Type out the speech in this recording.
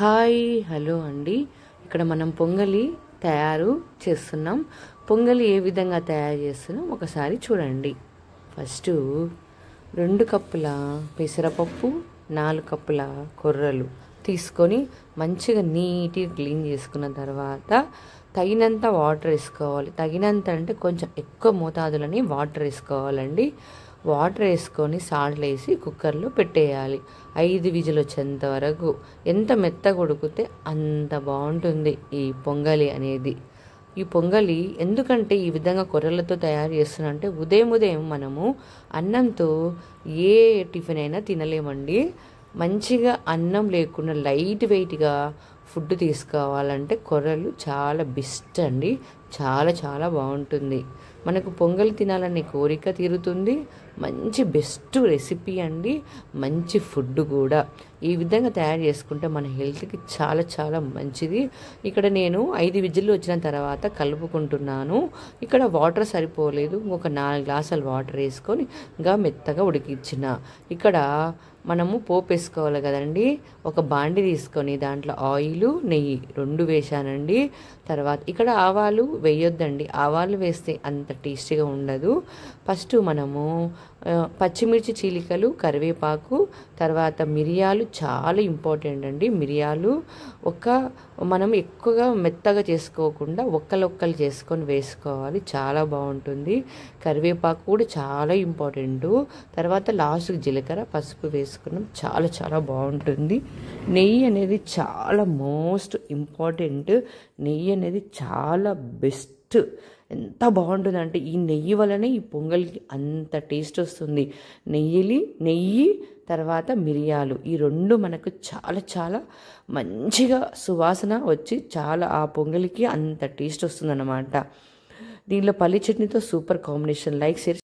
Hi hello అండి. ఇక్కడ మనం పొంగలి తయారు చేస్తున్నాం. పొంగలి ఏ విధంగా తయారు చేస్తున్నాం ఒకసారి చూడండి. ఫస్ట్ 2 కప్పుల పెసరపప్పు, 4 కప్పుల కొర్రలు తీసుకొని మంచిగా నీట్గా క్లీన్ చేసుకున్న తర్వాత తగినంత వాటర్ వేసుకోవాలి. తగినంత అంటే కొంచెం ఎక్కువ మోతాదులని వాటర్ వేసుకోవాలండి. వాటర్ వేసుకొని సాల్ట్ వేసి కుక్కర్లో పెట్టేయాలి. 5 విజిల్ వచ్చేంత వరకు. ఎంత మెత్తగా ఉడికితే అంత బాగుంటుంది ఈ పొంగలి అనేది. ఈ పొంగలి ఎందుకంటే ఈ విధంగా కొర్రలతో తయారు చేస్తున్నా అంటే ఉదయం మనము అన్నంతో ఏ టిఫిన్ అయినా తినలేమండి. మంచిగా అన్నం లేకుండా లైట్ వెయిట్గా ఫుడ్ తీసుకోవాలంటే కొర్రలు చాలా బెస్ట్ అండి. చాలా బాగుంటుంది. మనకు పొంగల్ తినాలనే కోరిక తీరుతుంది. మంచి బెస్ట్ రెసిపీ అండి. మంచి ఫుడ్ కూడా ఈ విధంగా తయారు చేసుకుంటే మన హెల్త్కి చాలా మంచిది. ఇక్కడ నేను 5 విజిల్లు వచ్చిన తర్వాత కలుపుకుంటున్నాను. ఇక్కడ వాటర్ సరిపోలేదు. ఒక 4 గ్లాసుల వాటర్ వేసుకొని ఇంకా మెత్తగా ఉడికించిన. ఇక్కడ మనము పోపు వేసుకోవాలి కదండి. ఒక బాండి తీసుకొని దాంట్లో ఆయిల్, నెయ్యి 2 వేసానండి. తర్వాత ఇక్కడ ఆవాలు వేయొద్దండి. ఆవాలు వేస్తే అంత టేస్టీగా ఉండదు. ఫస్ట్ మనము పచ్చిమిర్చి చీలికలు, కరివేపాకు, తర్వాత మిరియాలు చాలా ఇంపార్టెంట్ అండి. మిరియాలు మనం ఎక్కువగా మెత్తగా చేసుకోకుండా ఒక్కలు చేసుకొని వేసుకోవాలి. చాలా బాగుంటుంది. కరివేపాకు కూడా చాలా ఇంపార్టెంట్. తర్వాత లాస్ట్కి జీలకర్ర, పసుపు వేసుకున్నాం. చాలా బాగుంటుంది. నెయ్యి అనేది చాలా మోస్ట్ ఇంపార్టెంట్. నెయ్యి అనేది చాలా బెస్ట్. ఎంత బాగుంటుందంటే ఈ నెయ్యి వలనే ఈ పొంగల్కి అంత టేస్ట్ వస్తుంది. నెయ్యి తర్వాత మిరియాలు ఈ 2 మనకు చాలా మంచిగా సువాసన వచ్చి ఆ పొంగలికి అంత టేస్ట్ వస్తుంది అన్నమాట. దీనిలో పల్లి చట్నీతో సూపర్ కాంబినేషన్. Like share